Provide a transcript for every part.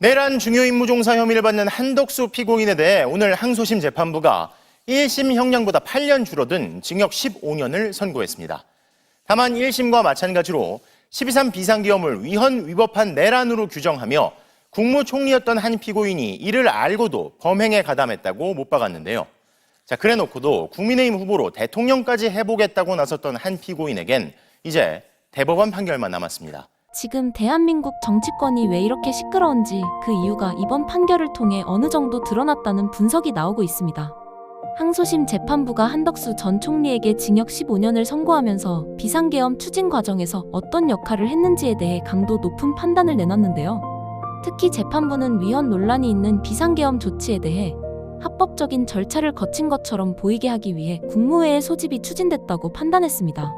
내란 중요 임무 종사 혐의를 받는 한덕수 피고인에 대해 오늘 항소심 재판부가 1심 형량보다 8년 줄어든 징역 15년을 선고했습니다. 다만 1심과 마찬가지로 12.3 비상계엄을 위헌 위법한 내란으로 규정하며 국무총리였던 한 피고인이 이를 알고도 범행에 가담했다고 못 박았는데요. 그래놓고도 국민의힘 후보로 대통령까지 해보겠다고 나섰던 한 피고인에겐 이제 대법원 판결만 남았습니다. 지금 대한민국 정치권이 왜 이렇게 시끄러운지 그 이유가 이번 판결을 통해 어느 정도 드러났다는 분석이 나오고 있습니다. 항소심 재판부가 한덕수 전 총리에게 징역 15년을 선고하면서 비상계엄 추진 과정에서 어떤 역할을 했는지에 대해 강도 높은 판단을 내놨는데요. 특히 재판부는 위헌 논란이 있는 비상계엄 조치에 대해 합법적인 절차를 거친 것처럼 보이게 하기 위해 국무회의 소집이 추진됐다고 판단했습니다.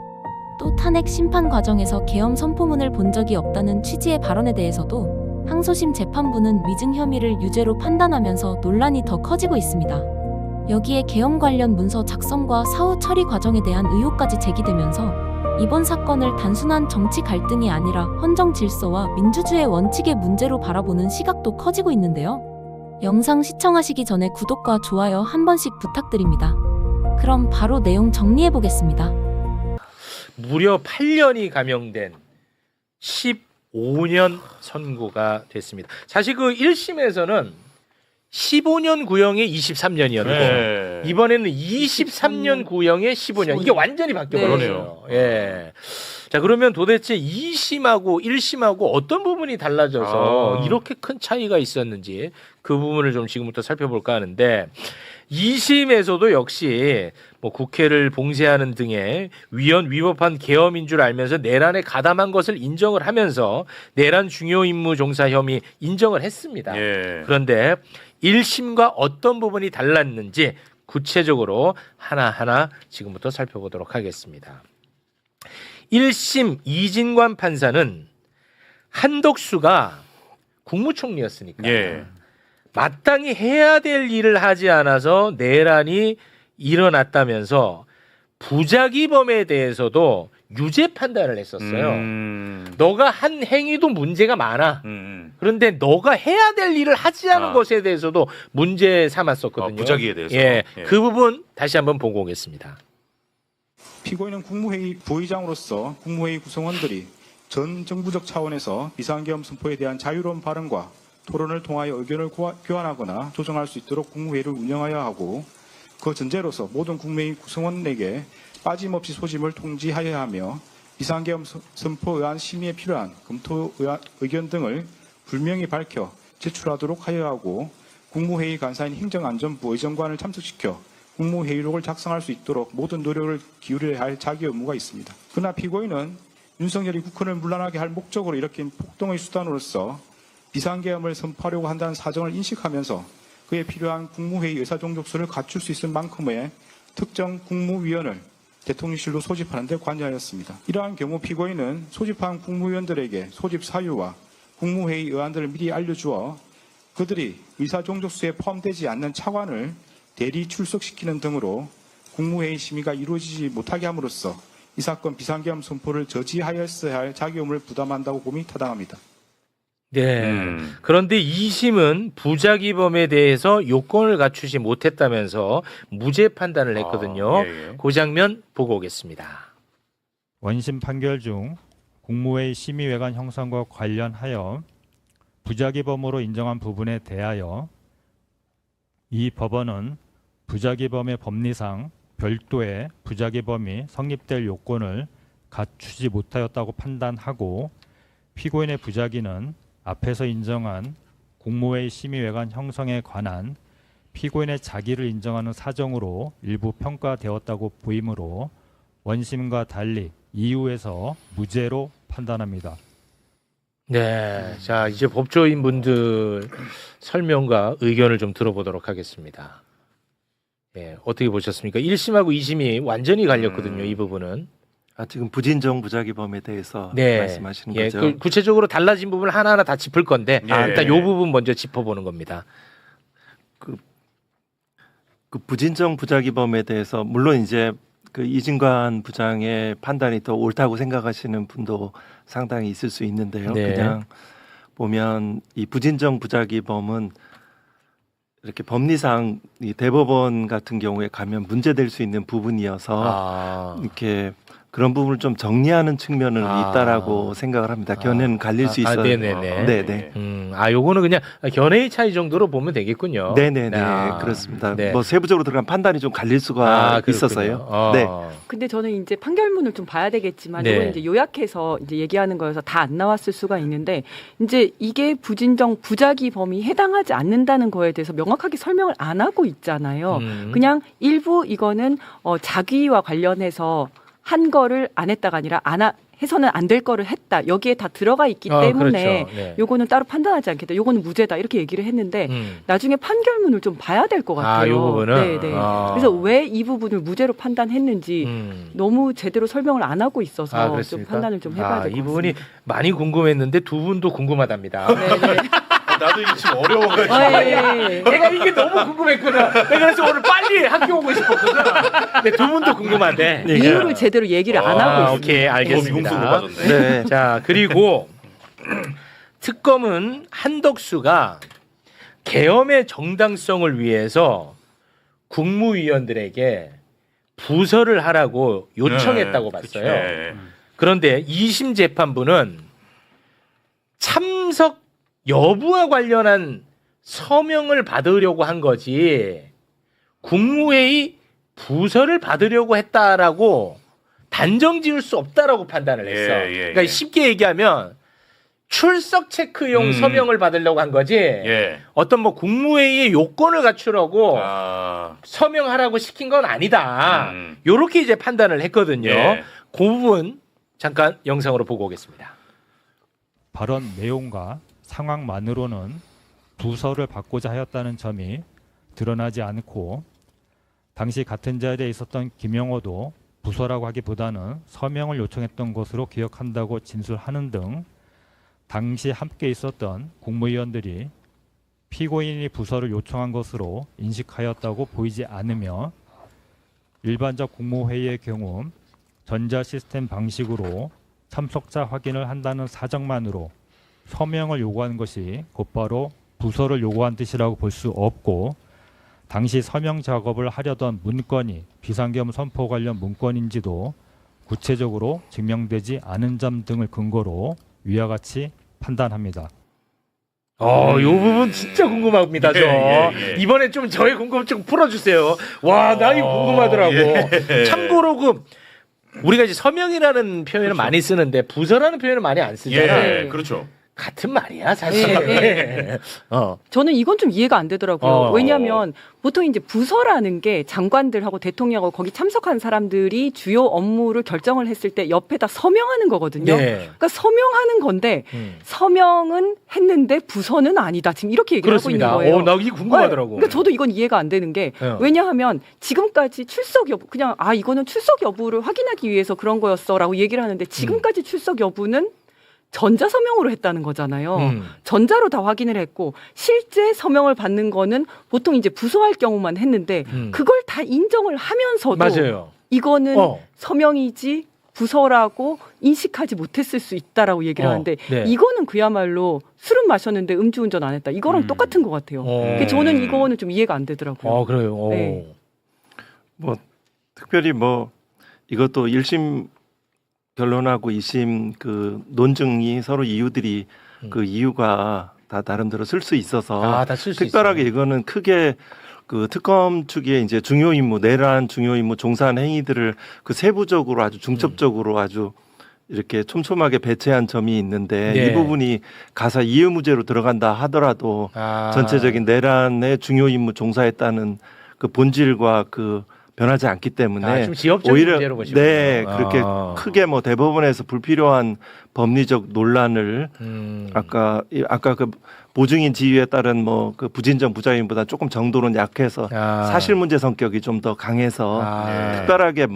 또 탄핵 심판 과정에서 계엄 선포문을 본 적이 없다는 취지의 발언에 대해서도 항소심 재판부는 위증 혐의를 유죄로 판단하면서 논란이 더 커지고 있습니다. 여기에 계엄 관련 문서 작성과 사후 처리 과정에 대한 의혹까지 제기되면서 이번 사건을 단순한 정치 갈등이 아니라 헌정 질서와 민주주의 원칙의 문제로 바라보는 시각도 커지고 있는데요. 영상 시청하시기 전에 구독과 좋아요 한 번씩 부탁드립니다. 그럼 바로 내용 정리해 보겠습니다. 무려 8년이 감형된 15년 선고가 됐습니다. 사실 그 1심에서는 15년 구형에 23년이었고 네. 이번에는 23년 구형에 15년. 이게 완전히 바뀌어버렸네요. 예. 자, 그러면 도대체 2심하고 1심하고 어떤 부분이 달라져서 이렇게 큰 차이가 있었는지 그 부분을 좀 지금부터 살펴볼까 하는데 2심에서도 역시 뭐 국회를 봉쇄하는 등의 위헌 위법한 계엄인 줄 알면서 내란에 가담한 것을 인정을 하면서 내란 중요 임무 종사 혐의 인정을 했습니다. 예. 그런데 1심과 어떤 부분이 달랐는지 구체적으로 하나하나 지금부터 살펴보도록 하겠습니다. 1심 이진관 판사는 한덕수가 국무총리였으니까 예. 마땅히 해야 될 일을 하지 않아서 내란이 일어났다면서 부작위범에 대해서도 유죄 판단을 했었어요. 너가 한 행위도 문제가 많아. 그런데 너가 해야 될 일을 하지 않은 것에 대해서도 문제 삼았었거든요. 부작위에 대해서. 예, 예. 그 부분 다시 한번 보고 오겠습니다. 피고인은 국무회의 부의장으로서 국무회의 구성원들이 전 정부적 차원에서 비상계엄 선포에 대한 자유로운 발언과 토론을 통하여 의견을 교환하거나 조정할 수 있도록 국무회의를 운영하여야 하고 그 전제로서 모든 국무회의 구성원에게 빠짐없이 소집을 통지하여야 하며 비상계엄 선포 의안 심의에 필요한 검토 의견 등을 분명히 밝혀 제출하도록 하여야 하고 국무회의 간사인 행정안전부 의정관을 참석시켜 국무회의록을 작성할 수 있도록 모든 노력을 기울여야 할 자기 의무가 있습니다. 그러나 피고인은 윤석열이 국헌을 문란하게 할 목적으로 일으킨 폭동의 수단으로서 비상계엄을 선포하려고 한다는 사정을 인식하면서 그에 필요한 국무회의 의사종족수를 갖출 수 있을 만큼의 특정 국무위원을 대통령실로 소집하는 데 관여하였습니다. 이러한 경우 피고인은 소집한 국무위원들에게 소집 사유와 국무회의 의안들을 미리 알려주어 그들이 의사종족수에 포함되지 않는 차관을 대리 출석시키는 등으로 국무회의 심의가 이루어지지 못하게 함으로써 이 사건 비상계엄 선포를 저지하였어야 할 자기 의무를 부담한다고 봄이 타당합니다. 네. 그런데 2심은 부작위범에 대해서 요건을 갖추지 못했다면서 무죄 판단을 했거든요. 예. 그 장면 보고 오겠습니다. 원심 판결 중 국무회의 심의회관 형성과 관련하여 부작위범으로 인정한 부분에 대하여 이 법원은 부작위범의 법리상 별도의 부작위범이 성립될 요건을 갖추지 못하였다고 판단하고 피고인의 부작위는 앞에서 인정한 국무회의 심의회관 형성에 관한 피고인의 자기를 인정하는 사정으로 일부 평가되었다고 보이므로 원심과 달리 이유에서 무죄로 판단합니다. 네. 자, 이제 법조인 분들 설명과 의견을 좀 들어보도록 하겠습니다. 예, 어떻게 보셨습니까? 1심하고 2심이 완전히 갈렸거든요, 이 부분은. 지금 부진정 부작위범에 대해서 네. 말씀하시는 예, 거죠? 구체적으로 달라진 부분을 하나하나 다 짚을 건데 예. 일단 이 부분 먼저 짚어보는 겁니다. 그 부진정 부작위범에 대해서 물론 이제 그 이진관 부장의 판단이 더 옳다고 생각하시는 분도 상당히 있을 수 있는데요. 네. 그냥 보면 이 부진정 부작위범은 이렇게 법리상 이 대법원 같은 경우에 가면 문제될 수 있는 부분이어서 이렇게 그런 부분을 좀 정리하는 측면은 있다라고 생각을 합니다. 견해는 갈릴 수 있어요. 네네네. 네네. 요거는 그냥 견해의 차이 정도로 보면 되겠군요. 네네네. 아, 그렇습니다. 네. 뭐 세부적으로 들어가면 판단이 좀 갈릴 수가 그렇군요. 있어서요. 네. 근데 저는 이제 판결문을 좀 봐야 되겠지만 네. 이건 이제 요약해서 이제 얘기하는 거여서 다 안 나왔을 수가 있는데 이제 이게 부진정 부작위 범위에 해당하지 않는다는 거에 대해서 명확하게 설명을 안 하고 있잖아요. 그냥 일부 이거는 자기와 관련해서 한 거를 안 했다가 아니라 해서는 안 될 거를 했다. 여기에 다 들어가 있기 때문에 그렇죠. 네. 요거는 따로 판단하지 않겠다. 요거는 무죄다. 이렇게 얘기를 했는데 나중에 판결문을 좀 봐야 될 것 같아요. 요 부분은? 네네. 그래서 왜 이 부분을 무죄로 판단했는지 너무 제대로 설명을 안 하고 있어서 좀 그렇습니까? 판단을 좀 해봐야 될 것 같습니다. 이 부분이 많이 궁금했는데 두 분도 궁금하답니다. 네네. 나도 이게 지금 어려워가지고. 내가 이게 너무 궁금했거든. 내가 그래서 오늘 빨리 학교 오고 싶었거든. 근데 두 분도 궁금한데. 이유를 제대로 얘기를 안 하고 있습니다. 오케이, 알겠습니다. 미궁수로 네. 자, 그리고 특검은 한덕수가 계엄의 정당성을 위해서 국무위원들에게 부서를 하라고 요청했다고 봤어요. 네. 그런데 2심 재판부는 참석 여부와 관련한 서명을 받으려고 한 거지 국무회의 부서를 받으려고 했다라고 단정 지을 수 없다라고 판단을 했어. 그러니까 쉽게 얘기하면 출석 체크용 서명을 받으려고 한 거지 어떤 뭐 국무회의의 요건을 갖추려고 서명하라고 시킨 건 아니다. 요렇게 이제 판단을 했거든요. 그 부분 잠깐 영상으로 보고 오겠습니다. 발언 내용과 상황만으로는 부서를 받고자 하였다는 점이 드러나지 않고 당시 같은 자리에 있었던 김영호도 부서라고 하기보다는 서명을 요청했던 것으로 기억한다고 진술하는 등 당시 함께 있었던 국무위원들이 피고인이 부서를 요청한 것으로 인식하였다고 보이지 않으며 일반적 국무회의의 경우 전자시스템 방식으로 참석자 확인을 한다는 사정만으로 서명을 요구하는 것이 곧바로 부서를 요구한 뜻이라고 볼 수 없고 당시 서명 작업을 하려던 문건이 비상계엄 선포 관련 문건인지도 구체적으로 증명되지 않은 점 등을 근거로 위와 같이 판단합니다. 요 부분 진짜 궁금합니다. 이번에 좀 저의 궁금증 풀어주세요. 와, 나 이거 궁금하더라고. 참고로 우리가 이제 서명이라는 표현을 많이 쓰는데 부서라는 표현을 많이 안 쓰잖아요. 그렇죠. 같은 말이야 사실. 저는 이건 좀 이해가 안 되더라고요. 왜냐하면 보통 이제 부서라는 게 장관들하고 대통령하고 거기 참석한 사람들이 주요 업무를 결정을 했을 때 옆에다 서명하는 거거든요. 그러니까 서명하는 건데 서명은 했는데 부서는 아니다. 지금 이렇게 얘기를 그렇습니다. 하고 있는 거예요. 나 이게 궁금하더라고. 그러니까 저도 이건 이해가 안 되는 게 왜냐하면 지금까지 출석 여부 그냥 이거는 출석 여부를 확인하기 위해서 그런 거였어라고 얘기를 하는데 지금까지 출석 여부는 전자서명으로 했다는 거잖아요. 전자로 다 확인을 했고 실제 서명을 받는 거는 보통 이제 부서할 경우만 했는데 그걸 다 인정을 하면서도 맞아요. 이거는 서명이지 부서라고 인식하지 못했을 수 있다라고 얘기를 하는데 이거는 그야말로 술은 마셨는데 음주운전 안 했다. 이거랑 똑같은 것 같아요. 그래서 저는 이거는 좀 이해가 안 되더라고요. 그래요. 네. 뭐 특별히 뭐 이것도 1심 결론하고 2심 그 논증이 서로 이유들이 그 이유가 다 나름대로 쓸 수 있어서 다 쓸 수 특별하게 있어요. 이거는 크게 그 특검 측의 이제 중요 임무 내란 중요 임무 종사한 행위들을 그 세부적으로 아주 중첩적으로 아주 이렇게 촘촘하게 배치한 점이 있는데 이 부분이 가사 이의무죄로 들어간다 하더라도 전체적인 내란의 중요 임무 종사했다는 그 본질과 그 변하지 않기 때문에 좀 지역적인 오히려 문제로 보시군요. 그렇게 크게 뭐 대법원에서 불필요한 법리적 논란을 아까 그 보증인 지위에 따른 뭐 그 부진정 부작위보다 조금 정도는 약해서 사실 문제 성격이 좀 더 강해서 특별하게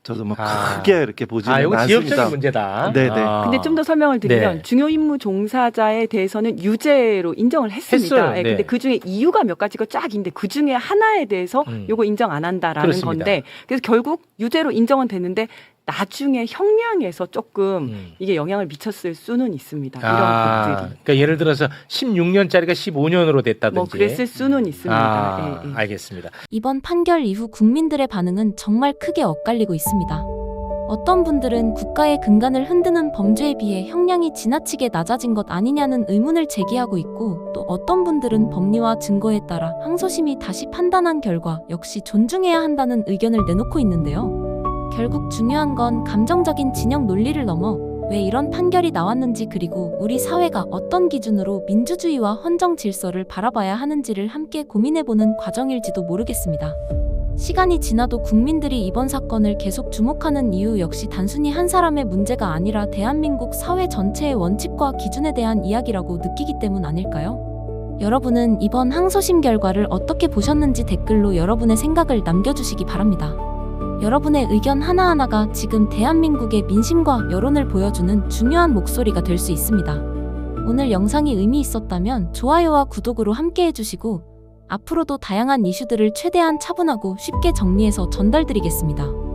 저도 크게 이렇게 보지는 이건 않습니다. 지역적인 문제다. 네네. 근데 좀 더 설명을 드리면 중요 임무 종사자에 대해서는 유죄로 인정을 했습니다. 했어요. 네. 근데 그 중에 이유가 몇 가지가 쫙 있는데 그 중에 하나에 대해서 요거 인정 안 한다라는 그렇습니다. 건데 그래서 결국 유죄로 인정은 됐는데 나중에 형량에서 조금 이게 영향을 미쳤을 수는 있습니다. 이런 것들이. 그러니까 예를 들어서 16년짜리가 15년으로 됐다든지. 뭐 그랬을 수는 있습니다. 예, 예. 알겠습니다. 이번 판결 이후 국민들의 반응은 정말 크게 엇갈리고 있습니다. 어떤 분들은 국가의 근간을 흔드는 범죄에 비해 형량이 지나치게 낮아진 것 아니냐는 의문을 제기하고 있고, 또 어떤 분들은 법리와 증거에 따라 항소심이 다시 판단한 결과 역시 존중해야 한다는 의견을 내놓고 있는데요. 결국 중요한 건 감정적인 진영 논리를 넘어 왜 이런 판결이 나왔는지, 그리고 우리 사회가 어떤 기준으로 민주주의와 헌정 질서를 바라봐야 하는지를 함께 고민해보는 과정일지도 모르겠습니다. 시간이 지나도 국민들이 이번 사건을 계속 주목하는 이유 역시 단순히 한 사람의 문제가 아니라 대한민국 사회 전체의 원칙과 기준에 대한 이야기라고 느끼기 때문 아닐까요? 여러분은 이번 항소심 결과를 어떻게 보셨는지 댓글로 여러분의 생각을 남겨주시기 바랍니다. 여러분의 의견 하나하나가 지금 대한민국의 민심과 여론을 보여주는 중요한 목소리가 될 수 있습니다. 오늘 영상이 의미 있었다면 좋아요와 구독으로 함께 해주시고, 앞으로도 다양한 이슈들을 최대한 차분하고 쉽게 정리해서 전달드리겠습니다.